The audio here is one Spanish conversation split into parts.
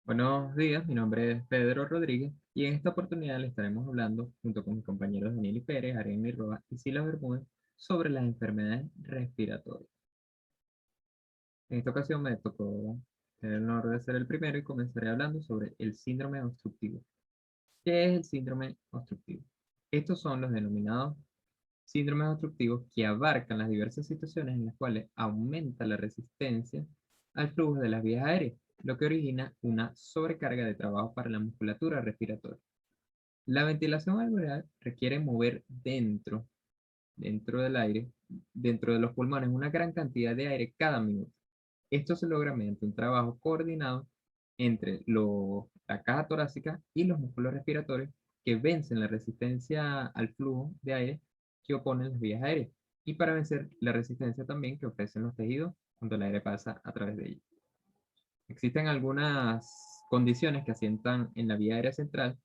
Buenos días, mi nombre es Pedro Rodríguez y en esta oportunidad le estaremos hablando, junto con mis compañeros Daniel Pérez, Ariel Roa y Silas Bermúdez, sobre las enfermedades respiratorias. En esta ocasión me tocó tener el honor de ser el primero y comenzaré hablando sobre el síndrome obstructivo. ¿Qué es el síndrome obstructivo? Estos son los denominados síndromes obstructivos que abarcan las diversas situaciones en las cuales aumenta la resistencia al flujo de las vías aéreas, lo que origina una sobrecarga de trabajo para la musculatura respiratoria. La ventilación alveolar requiere mover dentro del aire, dentro de los pulmones, una gran cantidad de aire cada minuto. Esto se logra mediante un trabajo coordinado entre la caja torácica y los músculos respiratorios que vencen la resistencia al flujo de aire que oponen las vías aéreas y para vencer la resistencia también que ofrecen los tejidos cuando el aire pasa a través de ellos. Existen algunas condiciones que asientan en la vía aérea central,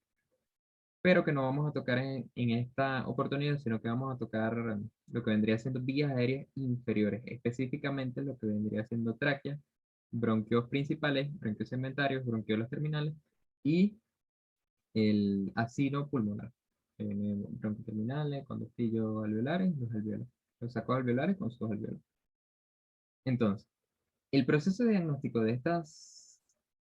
pero que no vamos a tocar en esta oportunidad, sino que vamos a tocar lo que vendría siendo vías aéreas inferiores, específicamente lo que vendría siendo tráquea, bronquios principales, bronquios segmentarios, bronquiolos terminales y el acino pulmonar. Bronquios terminales, condestillos alveolares, los alveolos. Los sacos alveolares con sus alveolos. Entonces, el proceso de diagnóstico de estas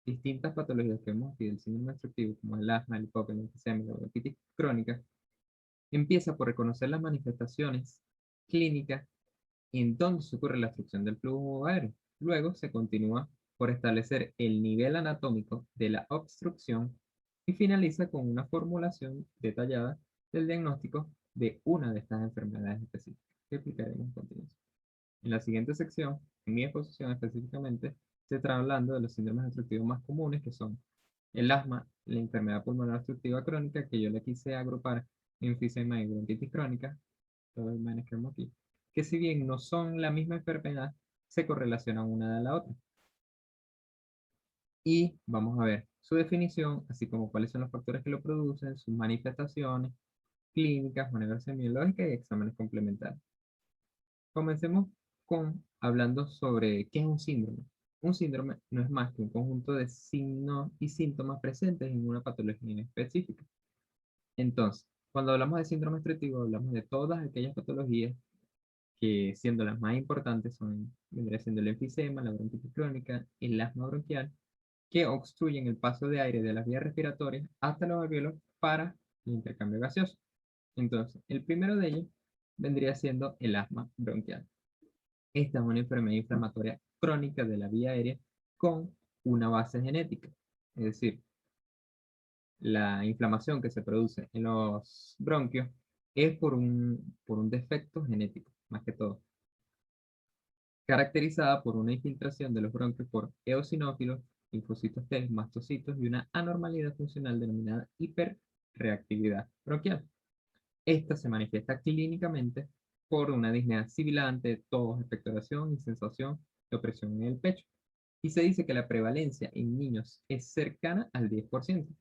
distintas patologías que vemos aquí, del síndrome obstructivo, como el asma, el EPOC, el enfisema y la bronquitis crónica, empieza por reconocer las manifestaciones clínicas en donde se ocurre la obstrucción del flujo aéreo. Luego se continúa por establecer el nivel anatómico de la obstrucción y finaliza con una formulación detallada del diagnóstico de una de estas enfermedades específicas que explicaremos a continuación. En la siguiente sección, en mi exposición específicamente, se estará hablando de los síndromes obstructivos más comunes que son el asma, la enfermedad pulmonar obstructiva crónica, que yo le quise agrupar enfisema y bronquitis crónica, todas las imágenes que vemos aquí, que si bien no son la misma enfermedad, se correlacionan una de la otra. Y vamos a ver su definición, así como cuáles son los factores que lo producen, sus manifestaciones clínicas, manejo semiológica y exámenes complementarios. Comencemos con hablando sobre qué es un síndrome. Un síndrome no es más que un conjunto de signos y síntomas presentes en una patología en específica. Entonces, cuando hablamos de síndrome obstructivo, hablamos de todas aquellas patologías que, siendo las más importantes, vendría siendo el enfisema, la bronquitis crónica, el asma bronquial, que obstruyen el paso de aire de las vías respiratorias hasta los alvéolos para el intercambio gaseoso. Entonces, el primero de ellos vendría siendo el asma bronquial. Esta es una enfermedad inflamatoria crónica de la vía aérea con una base genética. Es decir, la inflamación que se produce en los bronquios es por un defecto genético, más que todo, caracterizada por una infiltración de los bronquios por eosinófilos, linfocitos T, mastocitos y una anormalidad funcional denominada hiperreactividad bronquial. Esta se manifiesta clínicamente por una disnea sibilante, tos, expectoración y sensación de opresión en el pecho. Y se dice que la prevalencia en niños es cercana al 10%.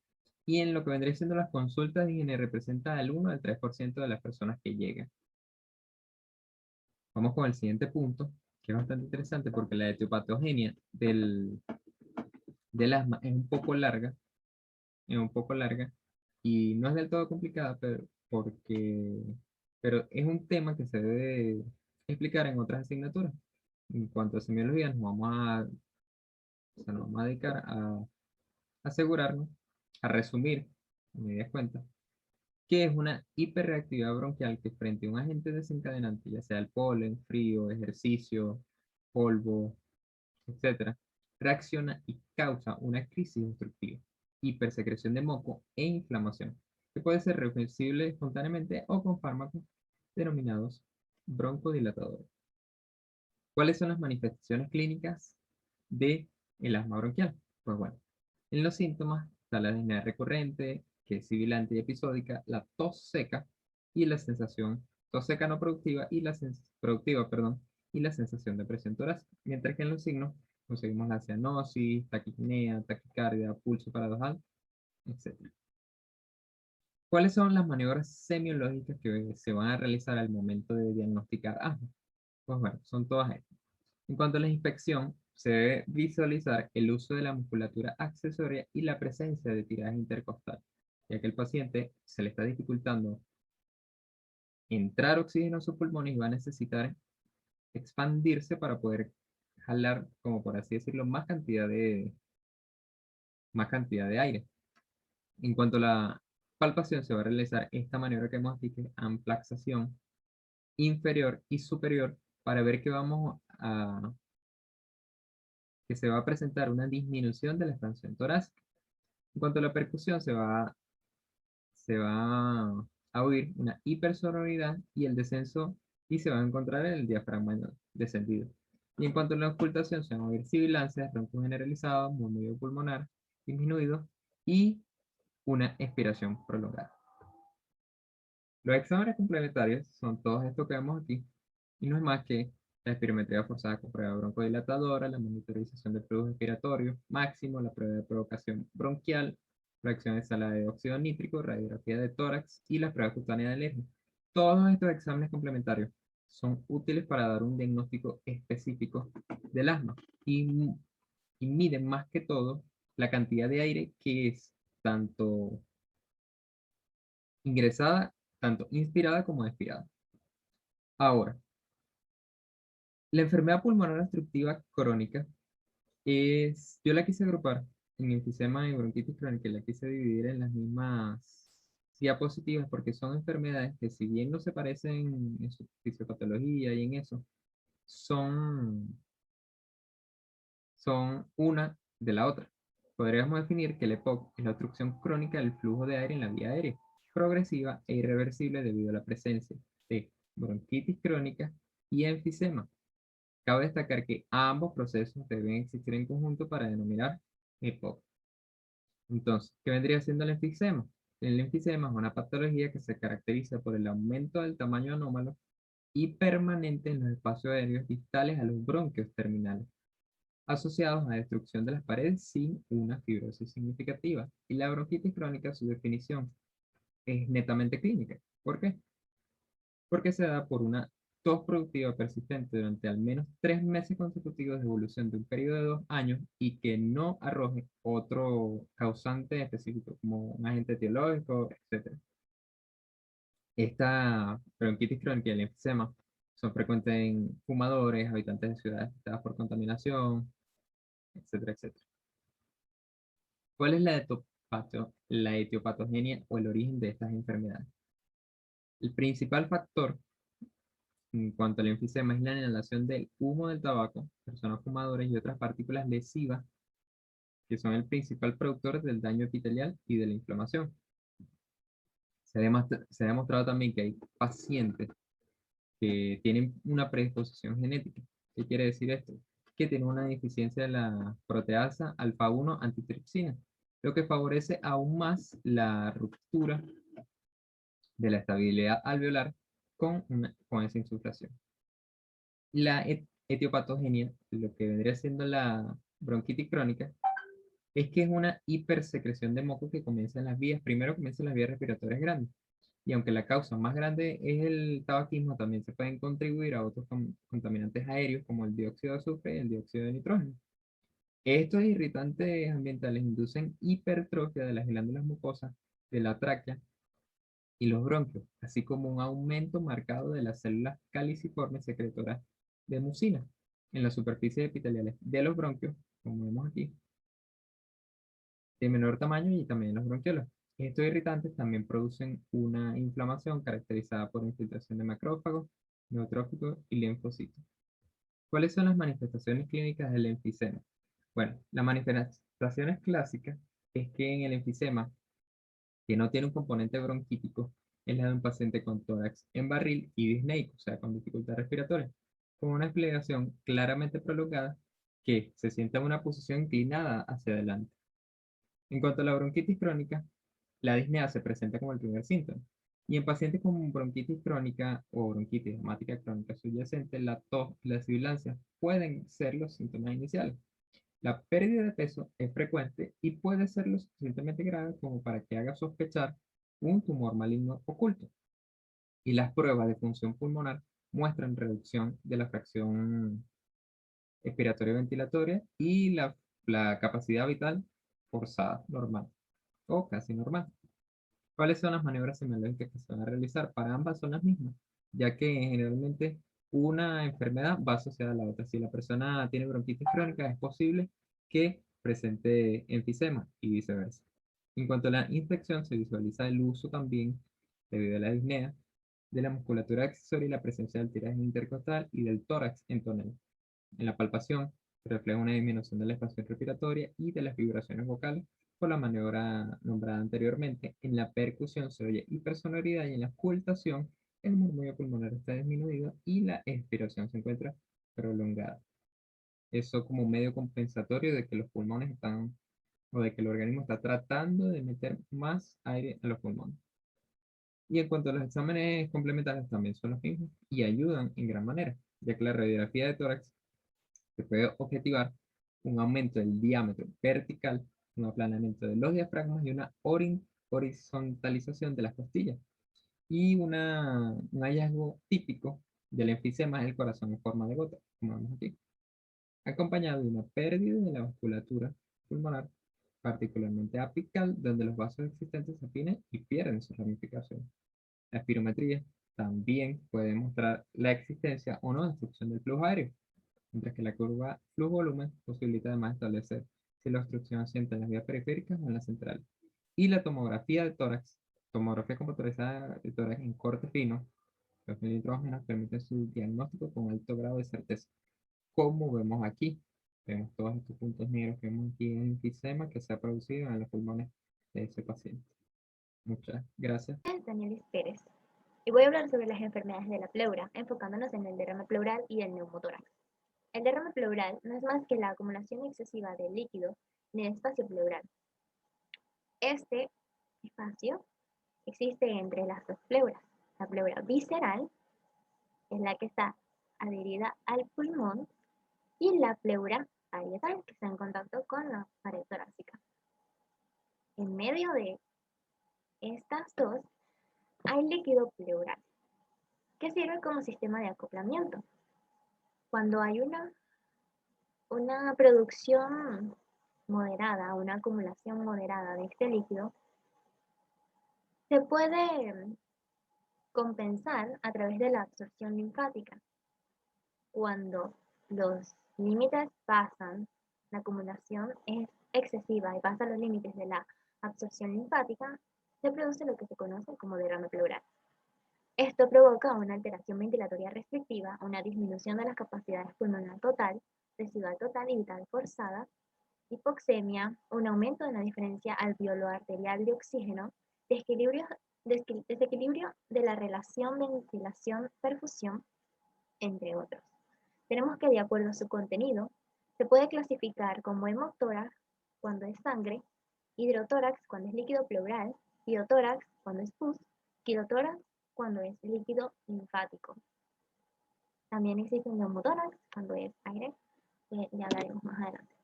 Y en lo que vendría siendo las consultas de higiene representa el 1 al 3% de las personas que llegan. Vamos con el siguiente punto, que es bastante interesante porque la etiopatogenia del asma es un poco larga y no es del todo complicada, pero es un tema que se debe explicar en otras asignaturas. En cuanto a semiología, nos vamos a dedicar a asegurarnos, a resumir, en medias cuentas, que es una hiperreactividad bronquial que frente a un agente desencadenante, ya sea el polen, frío, ejercicio, polvo, etcétera, reacciona y causa una crisis obstructiva, hipersecreción de moco e inflamación, que puede ser reversible espontáneamente o con fármacos denominados broncodilatadores. ¿Cuáles son las manifestaciones clínicas del asma bronquial? Pues bueno, en los síntomas está la disnea recurrente, que es sibilante y episódica, la tos seca y la sensación, tos seca no productiva y productiva, perdón, y la sensación de presión torácica. Mientras que en los signos conseguimos la cianosis, taquipnea, taquicardia, pulso paradojal, etc. ¿Cuáles son las maniobras semiológicas que se van a realizar al momento de diagnosticar asma? Pues bueno, son todas estas. En cuanto a la inspección, se debe visualizar el uso de la musculatura accesoria y la presencia de tiraje intercostal, ya que el paciente se le está dificultando entrar oxígeno a sus pulmones y va a necesitar expandirse para poder jalar, como por así decirlo, más cantidad de aire. En cuanto a la palpación, se va a realizar esta maniobra que hemos dicho, amplaxación inferior y superior, para ver que se va a presentar una disminución de la expansión torácica. En cuanto a la percusión, se va a oír una hipersonoridad y el descenso, y se va a encontrar en el diafragma descendido. Y en cuanto a la ocultación, se van a oír sibilancias, roncos generalizados, murmullo pulmonar disminuido y una expiración prolongada. Los exámenes complementarios son todos estos que vemos aquí, y no es más que la espirometría forzada con prueba broncodilatadora, la monitorización del flujo respiratorio máximo, la prueba de provocación bronquial, fracción de sala de óxido nítrico, radiografía de tórax y la prueba cutánea de alergia. Todos estos exámenes complementarios son útiles para dar un diagnóstico específico del asma y miden más que todo la cantidad de aire que es tanto ingresada, tanto inspirada como expirada. Ahora, la enfermedad pulmonar obstructiva crónica yo la quise agrupar en enfisema y bronquitis crónica, y la quise dividir en las mismas diapositivas porque son enfermedades que, si bien no se parecen en su fisiopatología y en eso, son, son una de la otra. Podríamos definir que el EPOC es la obstrucción crónica del flujo de aire en la vía aérea, progresiva e irreversible debido a la presencia de bronquitis crónica y enfisema. Cabe destacar que ambos procesos deben existir en conjunto para denominar EPOC. Entonces, ¿qué vendría siendo el enfisema? El enfisema es una patología que se caracteriza por el aumento del tamaño anómalo y permanente en los espacios aéreos distales a los bronquios terminales, asociados a destrucción de las paredes sin una fibrosis significativa. Y la bronquitis crónica, su definición es netamente clínica. ¿Por qué? Porque se da por una tos productiva persistente durante al menos 3 meses consecutivos de evolución de un periodo de 2 años y que no arroje otro causante específico, como un agente etiológico, etc. Esta bronquitis crónica y el enfisema son frecuentes en fumadores, habitantes de ciudades afectadas por contaminación, etcétera, etcétera. ¿Cuál es la etiopatogenia o el origen de estas enfermedades? El principal factor en cuanto al enfisema es la inhalación del humo del tabaco, personas fumadoras y otras partículas lesivas que son el principal productor del daño epitelial y de la inflamación. Se ha demostrado también que hay pacientes que tienen una predisposición genética. ¿Qué quiere decir esto? Que tienen una deficiencia de la proteasa alfa-1 antitripsina, lo que favorece aún más la ruptura de la estabilidad alveolar con esa insuflación. La etiopatogenia, lo que vendría siendo la bronquitis crónica, es que es una hipersecreción de moco que comienza en las vías, primero comienza en las vías respiratorias grandes. Y aunque la causa más grande es el tabaquismo, también se pueden contribuir a otros contaminantes aéreos como el dióxido de azufre y el dióxido de nitrógeno. Estos irritantes ambientales inducen hipertrofia de las glándulas mucosas de la tráquea y los bronquios, así como un aumento marcado de las células caliciformes secretoras de mucina en las superficies epiteliales de los bronquios, como vemos aquí, de menor tamaño y también los bronquiolos. Estos irritantes también producen una inflamación caracterizada por infiltración de macrófagos, neutrófilos y linfocitos. ¿Cuáles son las manifestaciones clínicas del enfisema? Bueno, las manifestaciones clásicas es que en el enfisema, que no tiene un componente bronquítico, es la de un paciente con tórax en barril y disneico, o sea, con dificultad respiratoria, con una explicación claramente prolongada que se sienta en una posición inclinada hacia adelante. En cuanto a la bronquitis crónica, la disnea se presenta como el primer síntoma. Y en pacientes con bronquitis crónica o bronquitis asmática crónica subyacente, la tos y la sibilancia pueden ser los síntomas iniciales. La pérdida de peso es frecuente y puede ser lo suficientemente grave como para que haga sospechar un tumor maligno oculto. Y las pruebas de función pulmonar muestran reducción de la fracción expiratoria ventilatoria y la capacidad vital forzada normal o casi normal. ¿Cuáles son las maniobras semiológicas que se van a realizar? Para ambas son las mismas, ya que generalmente una enfermedad va asociada a la otra. Si la persona tiene bronquitis crónica, es posible que presente enfisema y viceversa. En cuanto a la infección, se visualiza el uso también, debido a la disnea, de la musculatura accesoria y la presencia del tiraje intercostal y del tórax en tonel. En la palpación, se refleja una disminución de la expansión respiratoria y de las vibraciones vocales por la maniobra nombrada anteriormente. En la percusión se oye hipersonoridad y en la ocultación el murmullo pulmonar está disminuido y la expiración se encuentra prolongada. Eso como un medio compensatorio de que los pulmones están, o de que el organismo está tratando de meter más aire a los pulmones. Y en cuanto a los exámenes complementarios, también son los mismos y ayudan en gran manera, ya que la radiografía de tórax se puede objetivar un aumento del diámetro vertical, un aplanamiento de los diafragmas y una horizontalización de las costillas. Y un hallazgo típico del enfisema es el corazón en forma de gota, como vemos aquí, acompañado de una pérdida de la vasculatura pulmonar, particularmente apical, donde los vasos existentes se afinan y pierden su ramificación. La espirometría también puede mostrar la existencia o no de obstrucción del flujo aéreo, mientras que la curva flujo-volumen posibilita además establecer si la obstrucción asienta en las vías periféricas o en las centrales. Y la tomografía de tórax, tomografía computarizada de tórax en corte fino, los nitrógenos permiten su diagnóstico con alto grado de certeza. Como vemos aquí, vemos todos estos puntos negros que vemos aquí en enfisema que se ha producido en los pulmones de ese paciente. Muchas gracias. Es Danielis Pérez y voy a hablar sobre las enfermedades de la pleura, enfocándonos en el derrame pleural y el neumotórax. El derrame pleural no es más que la acumulación excesiva de líquido en el espacio pleural. Este espacio existe entre las dos pleuras. La pleura visceral es la que está adherida al pulmón y la pleura parietal que está en contacto con la pared torácica. En medio de estas dos hay líquido pleural que sirve como sistema de acoplamiento. Cuando hay una producción moderada, una acumulación moderada de este líquido, se puede compensar a través de la absorción linfática. Cuando los límites pasan, la acumulación es excesiva y pasa los límites de la absorción linfática, se produce lo que se conoce como derrame pleural. Esto provoca una alteración ventilatoria restrictiva, una disminución de las capacidades pulmonar total, residual total y vital forzada, hipoxemia, un aumento de la diferencia alveolo-arterial de oxígeno, desequilibrio de la relación ventilación-perfusión, entre otros. Tenemos que, de acuerdo a su contenido, se puede clasificar como hemotórax cuando es sangre, hidrotórax cuando es líquido pleural, iotórax cuando es pus, quirotórax cuando es líquido linfático. También existe un neumotórax cuando es aire, que ya hablaremos más adelante.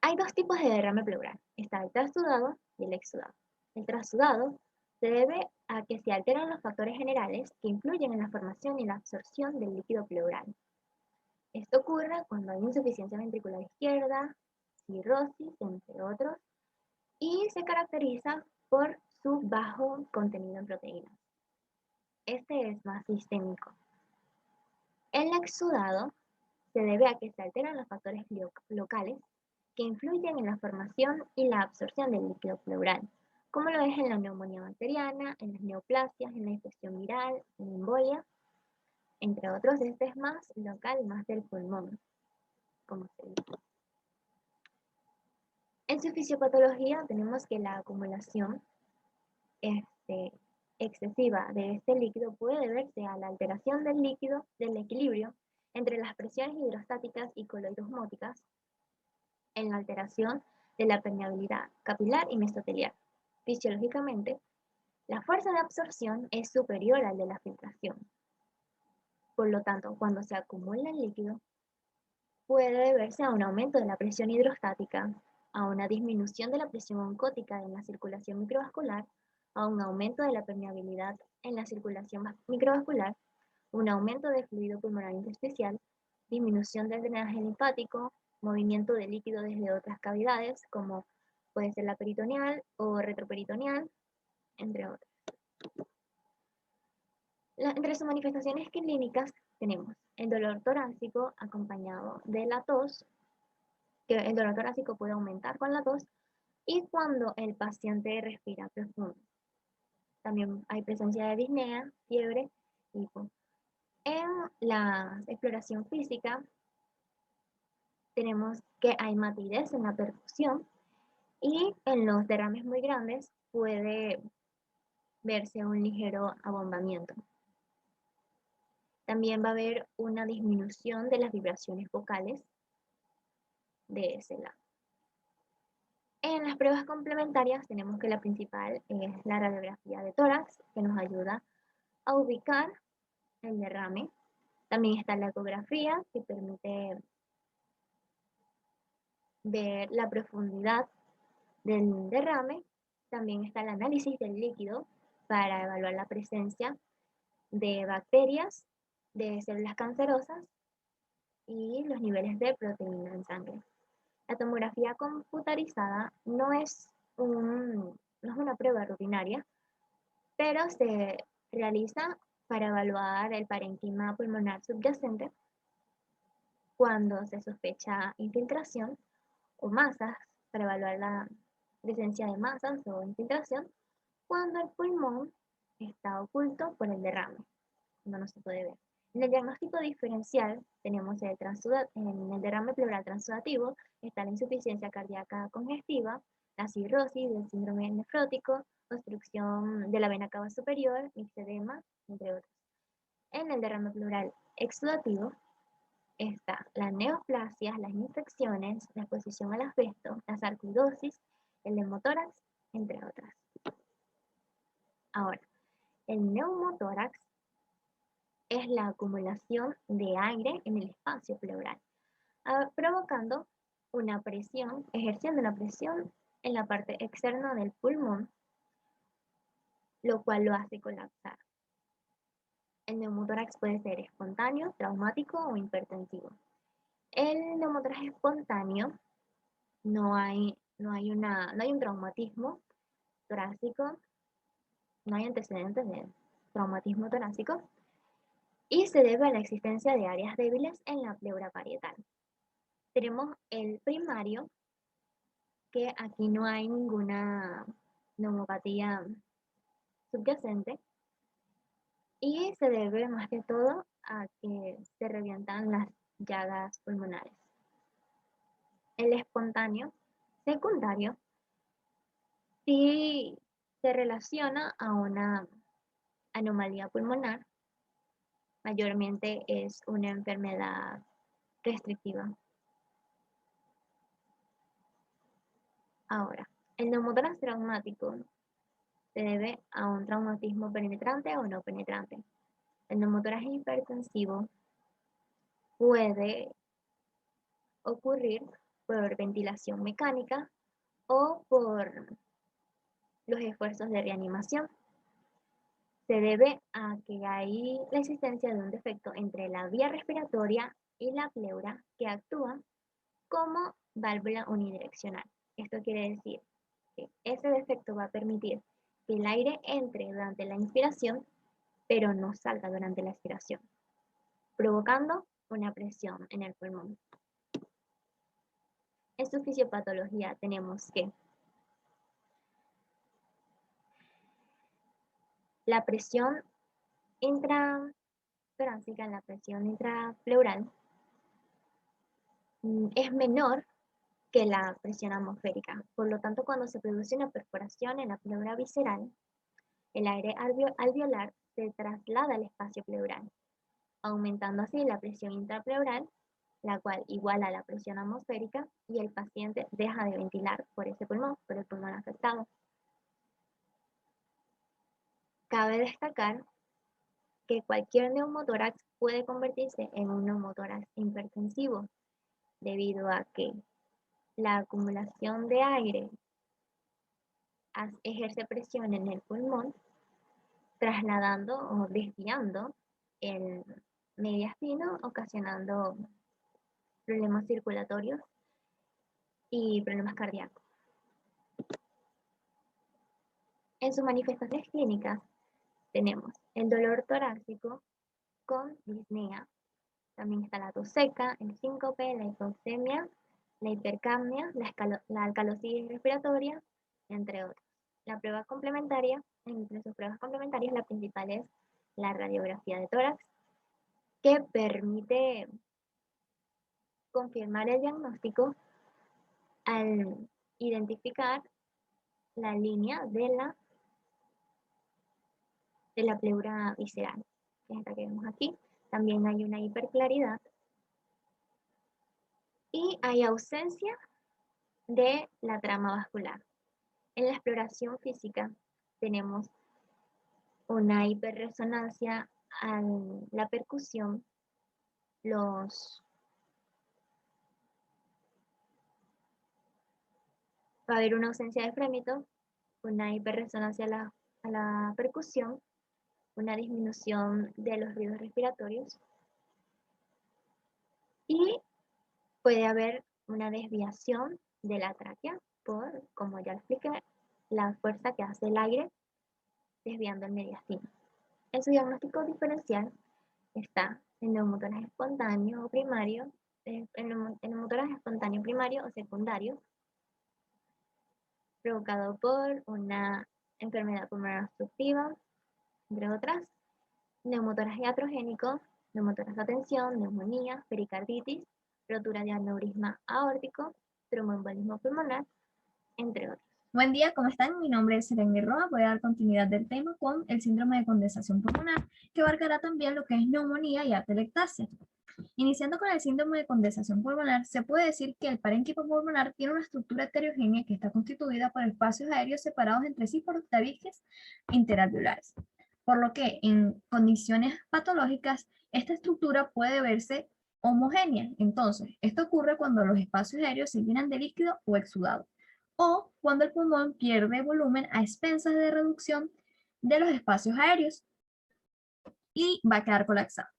Hay dos tipos de derrame pleural, está el trasudado y el exudado. El trasudado se debe a que se alteran los factores generales que influyen en la formación y la absorción del líquido pleural. Esto ocurre cuando hay insuficiencia ventricular izquierda, cirrosis, entre otros, y se caracteriza por su bajo contenido en proteínas. Este es más sistémico. El exudado se debe a que se alteran los factores locales que influyen en la formación y la absorción del líquido pleural, como lo es en la neumonía bacteriana, en las neoplasias, en la infección viral, en la embolia, entre otros. Este es más local, más del pulmón, como se dice. En su fisiopatología tenemos que la acumulación excesiva de este líquido puede deberse a la alteración del líquido, del equilibrio entre las presiones hidrostáticas y coloidosmóticas, en la alteración de la permeabilidad capilar y mesotelial. Fisiológicamente, la fuerza de absorción es superior al de la filtración. Por lo tanto, cuando se acumula el líquido, puede deberse a un aumento de la presión hidrostática, a una disminución de la presión oncótica en la circulación microvascular, a un aumento de la permeabilidad en la circulación microvascular, un aumento de fluido pulmonar intersticial disminución del drenaje linfático, movimiento de líquido desde otras cavidades, como puede ser la peritoneal o retroperitoneal, entre otras. Entre sus manifestaciones clínicas tenemos el dolor torácico acompañado de la tos, que el dolor torácico puede aumentar con la tos, y cuando el paciente respira profundo. También hay presencia de disnea, fiebre, hipo. En la exploración física tenemos que hay matidez en la perfusión y en los derrames muy grandes puede verse un ligero abombamiento. También va a haber una disminución de las vibraciones vocales de ese lado. En las pruebas complementarias tenemos que la principal es la radiografía de tórax, que nos ayuda a ubicar el derrame. También está la ecografía, que permite ver la profundidad del derrame. También está el análisis del líquido para evaluar la presencia de bacterias, de células cancerosas y los niveles de proteína en sangre. La tomografía computarizada no es una prueba rutinaria, pero se realiza para evaluar el parénquima pulmonar subyacente cuando se sospecha infiltración o masas, para evaluar la presencia de masas o infiltración cuando el pulmón está oculto por el derrame, no se puede ver. En el diagnóstico diferencial tenemos en el derrame pleural transudativo está la insuficiencia cardíaca congestiva, la cirrosis, el síndrome nefrótico, obstrucción de la vena cava superior, ixedema, entre otros. En el derrame pleural exudativo está la neoplasia, las infecciones, la exposición al asbesto, la sarcoidosis, el neumotórax, entre otras. Ahora, el neumotórax es la acumulación de aire en el espacio pleural, provocando una presión, ejerciendo una presión en la parte externa del pulmón, lo cual lo hace colapsar. El neumotórax puede ser espontáneo, traumático o hipertensivo. El neumotórax espontáneo no hay un traumatismo torácico, no hay antecedentes de traumatismo torácico y se debe a la existencia de áreas débiles en la pleura parietal. Tenemos el primario, que aquí no hay ninguna neumopatía subyacente y se debe más que todo a que se revientan las llagas pulmonares. El espontáneo secundario sí se relaciona a una anomalía pulmonar, mayormente es una enfermedad restrictiva. Ahora, el neumotórax traumático se debe a un traumatismo penetrante o no penetrante. El neumotórax hipertensivo puede ocurrir por ventilación mecánica o por los esfuerzos de reanimación. Se debe a que hay la existencia de un defecto entre la vía respiratoria y la pleura que actúa como válvula unidireccional. Esto quiere decir que ese defecto va a permitir que el aire entre durante la inspiración, pero no salga durante la expiración, provocando una presión en el pulmón. En su fisiopatología tenemos que la presión intratorácica, la presión intrapleural, es menor que la presión atmosférica. Por lo tanto, cuando se produce una perforación en la pleura visceral, el aire alveolar se traslada al espacio pleural, aumentando así la presión intrapleural, la cual iguala a la presión atmosférica, y el paciente deja de ventilar por ese pulmón, por el pulmón afectado. Cabe destacar que cualquier neumotórax puede convertirse en un neumotórax hipertensivo, debido a que la acumulación de aire ejerce presión en el pulmón, trasladando o desviando el mediastino, ocasionando problemas circulatorios y problemas cardíacos. En sus manifestaciones clínicas tenemos el dolor torácico con disnea. También está la tos seca, el síncope, la hipoxemia, la hipercapnia, la alcalosis respiratoria, entre otros. La prueba complementaria, entre sus pruebas complementarias, la principal es la radiografía de tórax, que permite confirmar el diagnóstico al identificar la línea de la pleura visceral, que es esta que vemos aquí. También hay una hiperclaridad y hay ausencia de la trama vascular. En la exploración física tenemos una hiperresonancia a la percusión, va a haber una ausencia de frémito, una hiperresonancia a la percusión, una disminución de los ruidos respiratorios y puede haber una desviación de la tráquea por, como ya expliqué, la fuerza que hace el aire desviando el mediastino. En su diagnóstico diferencial está el neumotórax espontáneo primario, el neumotórax espontáneo primario o secundario, provocado por una enfermedad pulmonar obstructiva, entre otras, neumotórax iatrogénico, neumotórax a tensión, neumonía, pericarditis, rotura de aneurisma aórtico, tromboembolismo pulmonar, entre otros. Buen día, ¿cómo están? Mi nombre es Serena Roa. Voy a dar continuidad del tema con el síndrome de condensación pulmonar, que abarcará también lo que es neumonía y atelectasia. Iniciando con el síndrome de condensación pulmonar, se puede decir que el parénquima pulmonar tiene una estructura heterogénea que está constituida por espacios aéreos separados entre sí por tabiques interalveolares. Por lo que en condiciones patológicas, esta estructura puede verse homogénea. Entonces, esto ocurre cuando los espacios aéreos se llenan de líquido o exudado, o cuando el pulmón pierde volumen a expensas de reducción de los espacios aéreos y va a quedar colapsado.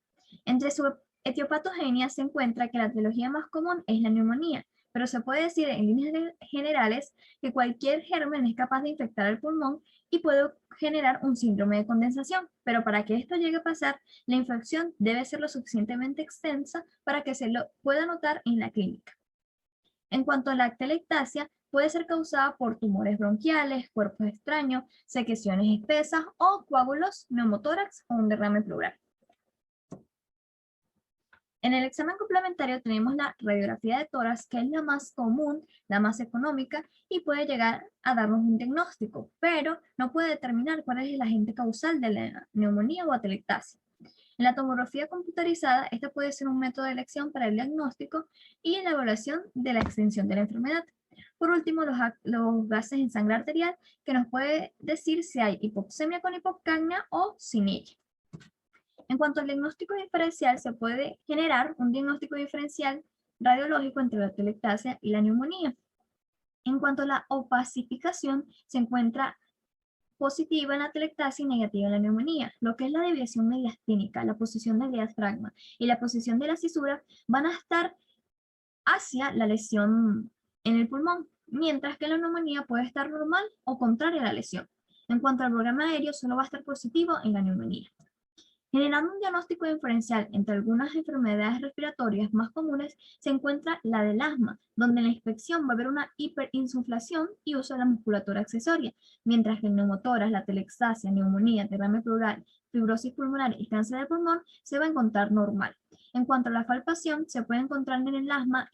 Entre su etiopatogenia se encuentra que la etiología más común es la neumonía, pero se puede decir en líneas generales que cualquier germen es capaz de infectar el pulmón y puede generar un síndrome de condensación, pero para que esto llegue a pasar, la infección debe ser lo suficientemente extensa para que se lo pueda notar en la clínica. En cuanto a la atelectasia, puede ser causada por tumores bronquiales, cuerpos extraños, secreciones espesas o coágulos, neumotórax o un derrame pleural. En el examen complementario tenemos la radiografía de tórax, que es la más común, la más económica y puede llegar a darnos un diagnóstico, pero no puede determinar cuál es el agente causal de la neumonía o atelectasia. En la tomografía computarizada, esta puede ser un método de elección para el diagnóstico y la evaluación de la extensión de la enfermedad. Por último, los gases en sangre arterial, que nos puede decir si hay hipoxemia con hipocapnia o sin ella. En cuanto al diagnóstico diferencial, se puede generar un diagnóstico diferencial radiológico entre la atelectasia y la neumonía. En cuanto a la opacificación, se encuentra positiva en la atelectasia y negativa en la neumonía. Lo que es la deviación mediastínica, la posición del diafragma y la posición de la cisura van a estar hacia la lesión en el pulmón, mientras que la neumonía puede estar normal o contraria a la lesión. En cuanto al programa aéreo, solo va a estar positivo en la neumonía. Generando un diagnóstico diferencial entre algunas enfermedades respiratorias más comunes, se encuentra la del asma, donde en la inspección va a haber una hiperinsuflación y uso de la musculatura accesoria, mientras que el neumotórax, la atelectasia, neumonía, derrame pleural, fibrosis pulmonar y cáncer de pulmón se va a encontrar normal. En cuanto a la palpación, se puede encontrar en el asma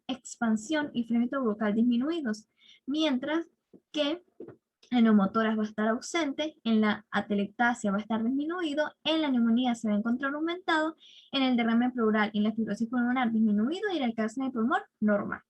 expansión y frémito bucal disminuidos, mientras que el neumotórax va a estar ausente, en la atelectasia va a estar disminuido, en la neumonía se va a encontrar aumentado, en el derrame pleural y en la fibrosis pulmonar disminuido y en el cáncer de pulmón normal.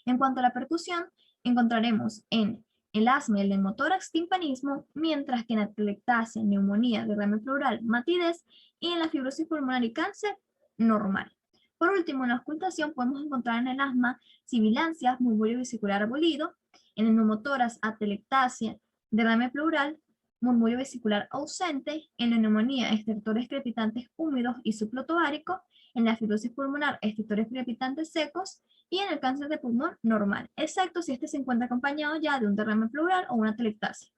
En cuanto a la percusión, encontraremos en el asma y el neumotórax timpanismo, mientras que en la atelectasia, neumonía, derrame pleural, matidez y en la fibrosis pulmonar y cáncer normal. Por último, en la auscultación podemos encontrar en el asma sibilancias, murmullo vesicular abolido, en el neumotórax, atelectasia, derrame pleural, murmullo vesicular ausente, en la neumonía, estertores crepitantes húmedos y subglotoárico, en la fibrosis pulmonar, estertores crepitantes secos y en el cáncer de pulmón normal, excepto si este se encuentra acompañado ya de un derrame pleural o una atelectasia.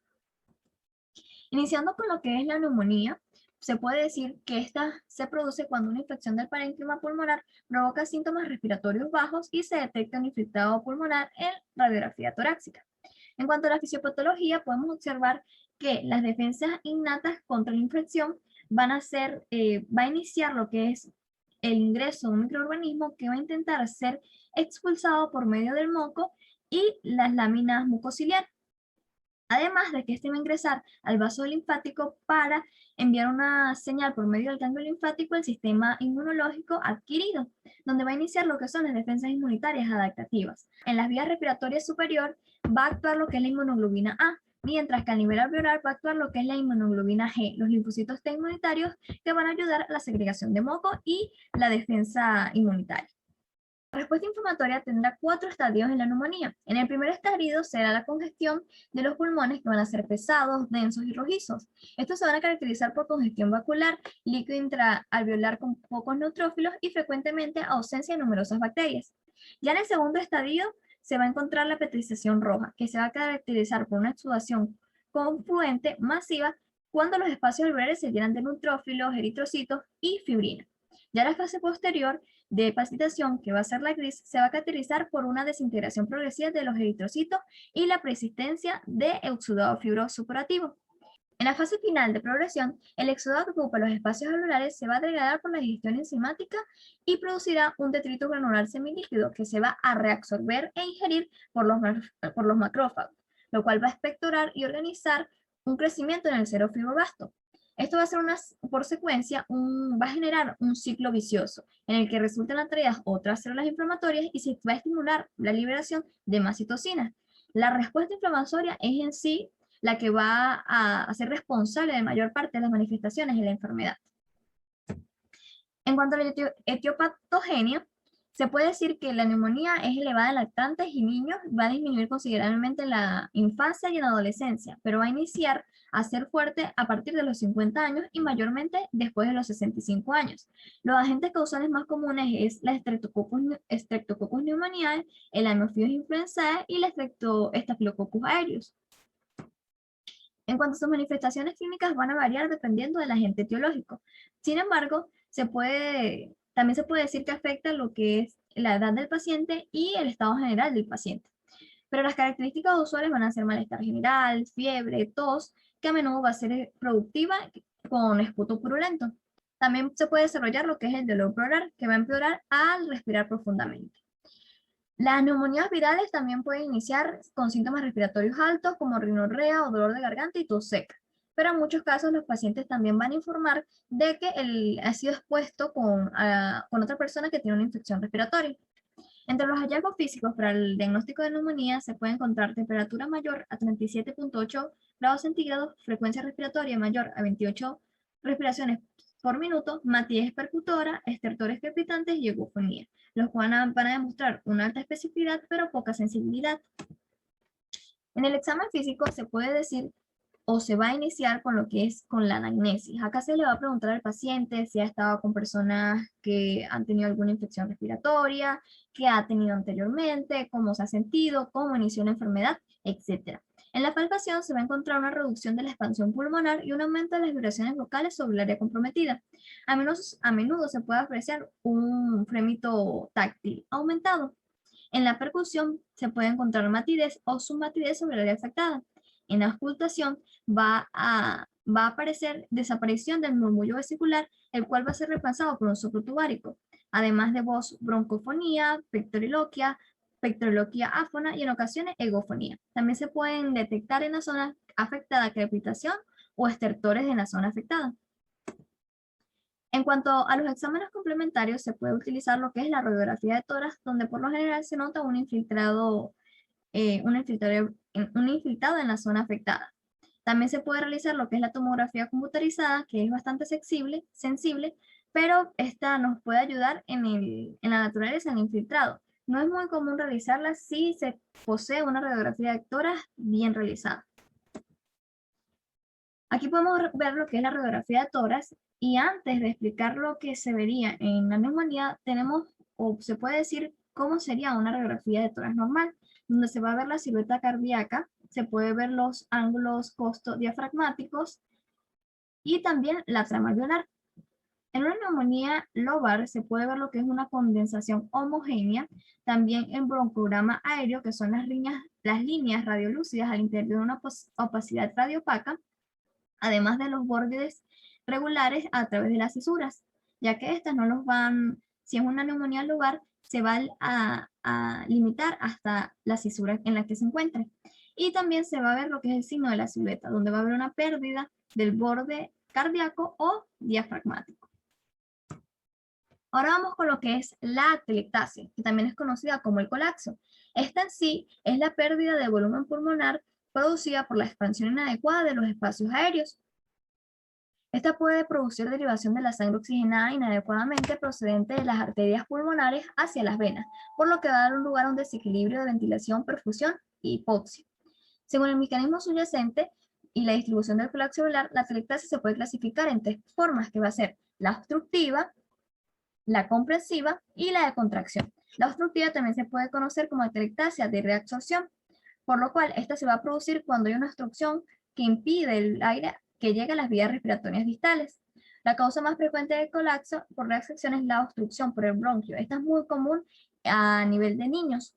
Iniciando con lo que es la neumonía, se puede decir que esta se produce cuando una infección del parénquima pulmonar provoca síntomas respiratorios bajos y se detecta un infiltrado pulmonar en radiografía torácica. En cuanto a la fisiopatología, podemos observar que las defensas innatas contra la infección va a iniciar lo que es el ingreso de un microorganismo que va a intentar ser expulsado por medio del moco y las láminas mucociliares. Además de que este va a ingresar al vaso linfático para enviar una señal por medio del ganglio linfático al sistema inmunológico adquirido, donde va a iniciar lo que son las defensas inmunitarias adaptativas. En las vías respiratorias superior va a actuar lo que es la inmunoglobina A, mientras que a nivel alveolar va a actuar lo que es la inmunoglobina G, los linfocitos T inmunitarios que van a ayudar a la segregación de moco y la defensa inmunitaria. La respuesta inflamatoria tendrá 4 estadios en la neumonía. En el primer estadio será la congestión de los pulmones que van a ser pesados, densos y rojizos. Estos se van a caracterizar por congestión vacular, líquido intraalveolar con pocos neutrófilos y frecuentemente ausencia de numerosas bacterias. Ya en el segundo estadio se va a encontrar la petrización roja, que se va a caracterizar por una exudación confluente masiva cuando los espacios alveolares se llenan de neutrófilos, eritrocitos y fibrina. Ya la fase posterior de palpitación, que va a ser la gris, se va a caracterizar por una desintegración progresiva de los eritrocitos y la persistencia de exudado fibroso supurativo. En la fase final de progresión, el exudado que ocupa los espacios alveolares se va a degradar por la digestión enzimática y producirá un detrito granular semilíquido que se va a reabsorber e ingerir por los macrófagos, lo cual va a expectorar y organizar un crecimiento en el serofibroblasto. Esto va a ser por secuencia, va a generar un ciclo vicioso en el que resultan atraídas otras células inflamatorias y se va a estimular la liberación de más citocinas. La respuesta inflamatoria es en sí la que va a ser responsable de mayor parte de las manifestaciones de la enfermedad. En cuanto a la etiopatogenia, se puede decir que la neumonía es elevada en lactantes y niños, va a disminuir considerablemente en la infancia y en la adolescencia, pero va a iniciar a ser fuerte a partir de los 50 años y mayormente después de los 65 años. Los agentes causales más comunes es la Streptococcus pneumoniae, el Haemophilus influenzae y la Staphylococcus aureus. En cuanto a sus manifestaciones clínicas van a variar dependiendo del agente etiológico. Sin embargo, también se puede decir que afecta lo que es la edad del paciente y el estado general del paciente. Pero las características usuales van a ser malestar general, fiebre, tos, que a menudo va a ser productiva con esputo purulento. También se puede desarrollar lo que es el dolor pleural, que va a empeorar al respirar profundamente. Las neumonías virales también pueden iniciar con síntomas respiratorios altos como rinorrea o dolor de garganta y tos seca. Pero en muchos casos los pacientes también van a informar de que ha sido expuesto con otra persona que tiene una infección respiratoria. Entre los hallazgos físicos para el diagnóstico de neumonía se puede encontrar temperatura mayor a 37.8 grados centígrados, frecuencia respiratoria mayor a 28 respiraciones por minuto, matidez percutora, estertores crepitantes y eufonia, los cuales van a demostrar una alta especificidad pero poca sensibilidad. En el examen físico se puede decir o se va a iniciar con lo que es con la anamnesis. Acá se le va a preguntar al paciente si ha estado con personas que han tenido alguna infección respiratoria, qué ha tenido anteriormente, cómo se ha sentido, cómo inició la enfermedad, etc. En la palpación se va a encontrar una reducción de la expansión pulmonar y un aumento de las vibraciones vocales sobre el área comprometida. A menudo se puede apreciar un frémito táctil aumentado. En la percusión se puede encontrar matidez o submatidez sobre el área afectada. En la auscultación va a aparecer desaparición del murmullo vesicular, el cual va a ser reemplazado por un soplo tubárico, además de voz, broncofonía, pectoriloquia áfona y en ocasiones egofonía. También se pueden detectar en la zona afectada crepitación o estertores en la zona afectada. En cuanto a los exámenes complementarios, se puede utilizar lo que es la radiografía de tórax, donde por lo general se nota un infiltrado en la zona afectada. También se puede realizar lo que es la tomografía computarizada, que es bastante sensible, pero esta nos puede ayudar en la naturaleza del infiltrado. No es muy común realizarla si se posee una radiografía de tórax bien realizada. Aquí podemos ver lo que es la radiografía de tórax, y antes de explicar lo que se vería en la neumonía, tenemos, o se puede decir, cómo sería una radiografía de tórax normal, donde se va a ver la silueta cardíaca, se puede ver los ángulos costodiafragmáticos y también la trama alveolar. En una neumonía lobar se puede ver lo que es una condensación homogénea, también en broncograma aéreo, que son las líneas radiolúcidas al interior de una opacidad radiopaca, además de los bordes regulares a través de las cisuras, ya que estas no los van, si es una neumonía lobar, se va a limitar hasta la cisura en la que se encuentre. Y también se va a ver lo que es el signo de la silueta, donde va a haber una pérdida del borde cardíaco o diafragmático. Ahora vamos con lo que es la atelectasia, que también es conocida como el colapso. Esta en sí es la pérdida de volumen pulmonar producida por la expansión inadecuada de los espacios aéreos. Esta puede producir derivación de la sangre oxigenada inadecuadamente procedente de las arterias pulmonares hacia las venas, por lo que va a dar lugar a un desequilibrio de ventilación, perfusión y hipoxia. Según el mecanismo subyacente y la distribución del colapso alveolar, la atelectasia se puede clasificar en tres formas, que va a ser la obstructiva, la comprensiva y la de contracción. La obstructiva también se puede conocer como atelectasia de reabsorción, por lo cual esta se va a producir cuando hay una obstrucción que impide el aire que llegue a las vías respiratorias distales. La causa más frecuente del colapso por reabsorción es la obstrucción por el bronquio. Esta es muy común a nivel de niños.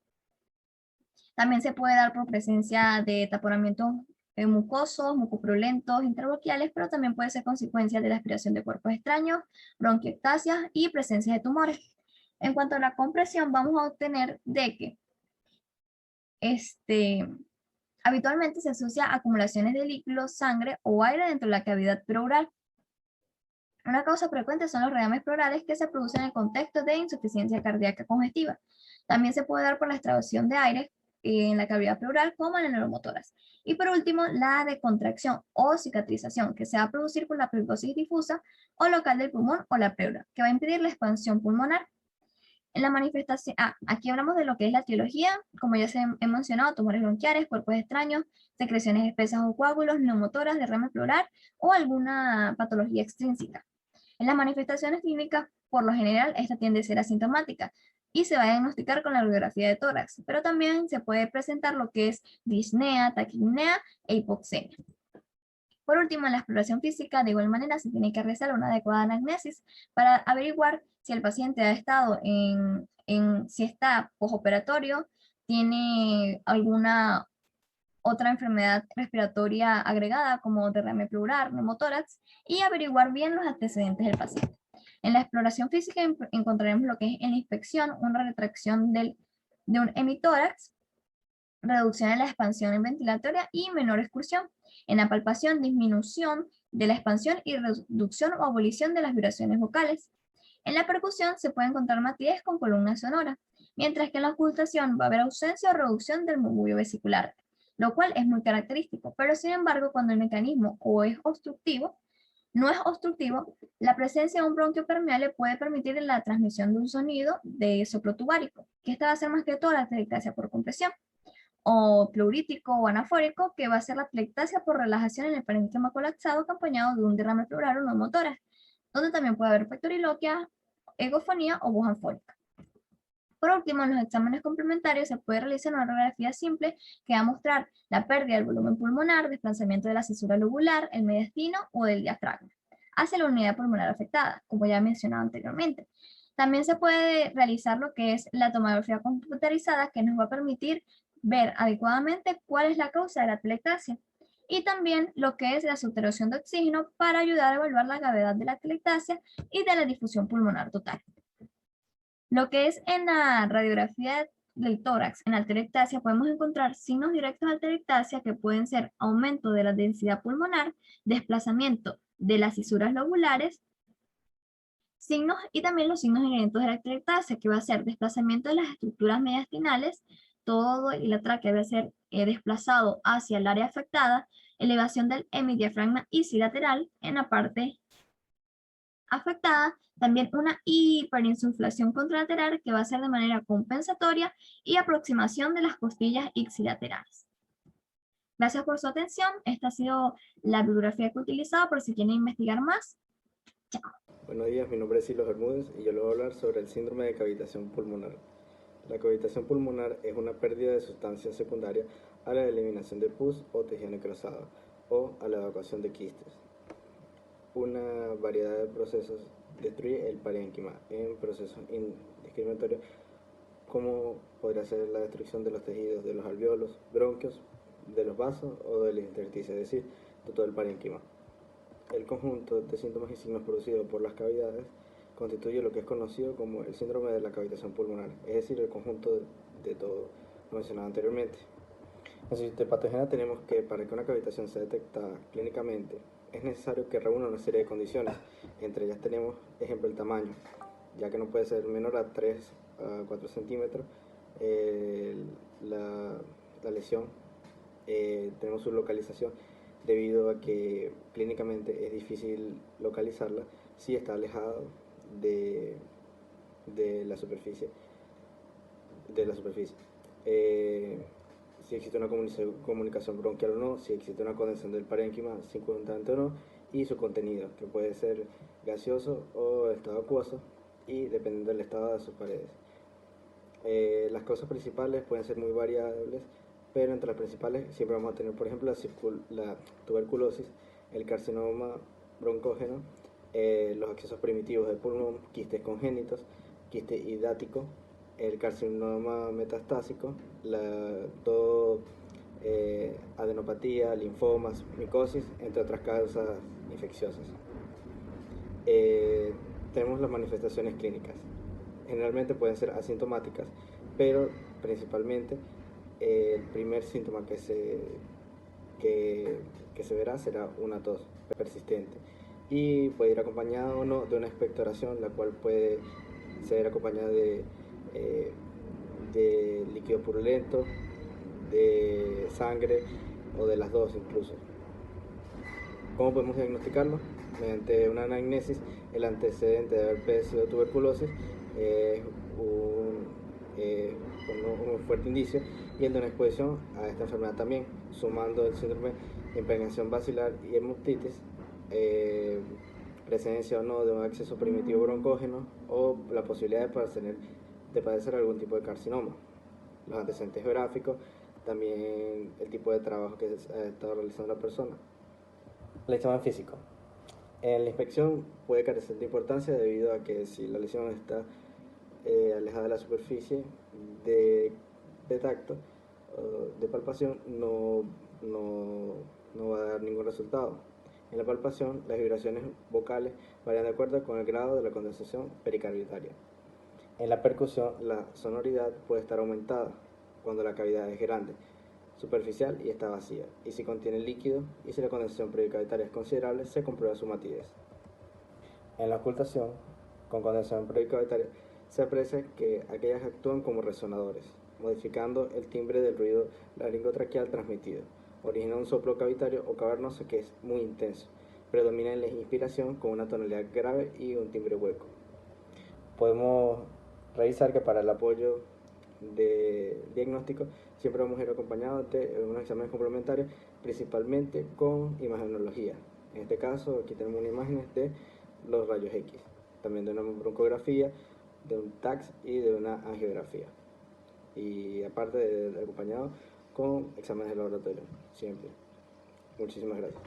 También se puede dar por presencia de taponamientos mucosos, mucopurulentos, interbronquiales, pero también puede ser consecuencia de la aspiración de cuerpos extraños, bronquiectasias y presencia de tumores. En cuanto a la compresión, vamos a obtener de que habitualmente se asocia a acumulaciones de líquidos, sangre o aire dentro de la cavidad pleural. Una causa frecuente son los redames pleurales que se producen en el contexto de insuficiencia cardíaca congestiva. También se puede dar por la extracción de aire en la cavidad pleural como en el neumotórax. Y por último, la decontracción o cicatrización, que se va a producir por la pleurosis difusa o local del pulmón o la pleura, que va a impedir la expansión pulmonar. En la manifestación, aquí hablamos de lo que es la etiología, como ya se he mencionado, tumores bronquiales, cuerpos extraños, secreciones espesas o coágulos, neumotoras, derrame pleural o alguna patología extrínseca. En las manifestaciones clínicas, por lo general, esta tiende a ser asintomática y se va a diagnosticar con la radiografía de tórax, pero también se puede presentar lo que es disnea, taquipnea e hipoxemia. Por último, en la exploración física, de igual manera, se tiene que realizar una adecuada anamnesis para averiguar si el paciente ha estado si está postoperatorio, tiene alguna otra enfermedad respiratoria agregada como derrame pleural, neumotórax, y averiguar bien los antecedentes del paciente. En la exploración física encontraremos lo que es en la inspección una retracción de un hemitórax, reducción en la expansión ventilatoria y menor excursión. En la palpación, disminución de la expansión y reducción o abolición de las vibraciones vocales. En la percusión se puede encontrar matidez con columna sonora, mientras que en la ocultación va a haber ausencia o reducción del murmullo vesicular, lo cual es muy característico, pero sin embargo cuando el mecanismo no es obstructivo, la presencia de un bronquio permeable puede permitir la transmisión de un sonido de soplo tubárico, que esta va a ser más que todo la atelectasia por compresión, o pleurítico o anafórico, que va a ser la atelectasia por relajación en el parénquima colapsado acompañado de un derrame pleural o neumotórax, donde también puede haber pectoriloquia, egofonía o voz afónica. Por último, en los exámenes complementarios se puede realizar una radiografía simple que va a mostrar la pérdida del volumen pulmonar, desplazamiento de la cisura lobular, el mediastino o del diafragma hacia la unidad pulmonar afectada, como ya mencionado anteriormente. También se puede realizar lo que es la tomografía computarizada, que nos va a permitir ver adecuadamente cuál es la causa de la atelectasia, y también lo que es la saturación de oxígeno para ayudar a evaluar la gravedad de la atelectasia y de la difusión pulmonar total. Lo que es en la radiografía del tórax, en la atelectasia, podemos encontrar signos directos de atelectasia que pueden ser aumento de la densidad pulmonar, desplazamiento de las cisuras lobulares, signos y también los signos inherentes de la atelectasia, que va a ser desplazamiento de las estructuras mediastinales, todo y la tráquea va a ser desplazado hacia el área afectada, elevación del hemidiafragma ipsilateral en la parte afectada, también una hiperinsuflación contralateral que va a ser de manera compensatoria y aproximación de las costillas ipsilaterales. Gracias por su atención. Esta ha sido la bibliografía que he utilizado por si quieren investigar más. Chao. Buenos días, mi nombre es Silos Bermúdez y yo les voy a hablar sobre el síndrome de cavitación pulmonar. La cavitación pulmonar es una pérdida de sustancia secundaria a la eliminación de pus o tejido necrosado o a la evacuación de quistes. Una variedad de procesos destruye el parénquima en procesos indiscriminatorios, como podría ser la destrucción de los tejidos de los alveolos, bronquios, de los vasos o del intersticio, es decir, de todo el parénquima. El conjunto de síntomas y signos producidos por las cavidades constituye lo que es conocido como el síndrome de la cavitación pulmonar, es decir, el conjunto de todo lo mencionado anteriormente. En su histopatogenia tenemos que para que una cavitación sea detectada clínicamente es necesario que reúna una serie de condiciones. Entre ellas tenemos, ejemplo, el tamaño, ya que no puede ser menor a 3 a 4 centímetros. La lesión, tenemos su localización, debido a que clínicamente es difícil localizarla si está alejado de la superficie. Si existe una comunicación bronquial o no, si existe una condensación del parénquima circundante o no, y su contenido, que puede ser gaseoso o estado acuoso, y dependiendo del estado de sus paredes. Las causas principales pueden ser muy variables, pero entre las principales siempre vamos a tener, por ejemplo, la tuberculosis, el carcinoma broncógeno, los accesos primitivos del pulmón, quistes congénitos, quiste hidático, el carcinoma metastásico, adenopatía, linfomas, micosis, entre otras causas infecciosas. Tenemos las manifestaciones clínicas. Generalmente pueden ser asintomáticas, pero principalmente el primer síntoma que se verá será una tos persistente y puede ir acompañado o no de una expectoración, la cual puede ser acompañada de líquido purulento, de sangre o de las dos incluso. ¿Cómo podemos diagnosticarlo? Mediante una anamnesis. El antecedente de haber padecido tuberculosis es un fuerte indicio, y el de una exposición a esta enfermedad también, sumando el síndrome de impregnación basilar y hemoptitis, presencia o no de un acceso primitivo broncógeno o la posibilidad de padecer algún tipo de carcinoma. Los antecedentes geográficos, también el tipo de trabajo que ha estado realizando la persona. El examen físico. En la inspección puede carecer de importancia debido a que si la lesión está alejada de la superficie de tacto, de palpación, no va a dar ningún resultado. En la palpación, las vibraciones vocales varían de acuerdo con el grado de la condensación pericarditaria. En la percusión, la sonoridad puede estar aumentada cuando la cavidad es grande, superficial y está vacía, y si contiene líquido, y si la condensación pericarditaria es considerable, se comprueba su matidez. En la ocultación, con condensación pericarditaria, se aprecia que aquellas actúan como resonadores, modificando el timbre del ruido laringotraqueal transmitido. Origina un soplo cavitario o cavernoso que es muy intenso. Predomina en la inspiración con una tonalidad grave y un timbre hueco. Podemos revisar que para el apoyo de diagnóstico siempre vamos a ir acompañados de unos exámenes complementarios, principalmente con imagenología. En este caso, aquí tenemos unas imágenes de los rayos X, también de una broncografía, de un TAC y de una angiografía. Y aparte de acompañado con exámenes de laboratorio, siempre. Muchísimas gracias.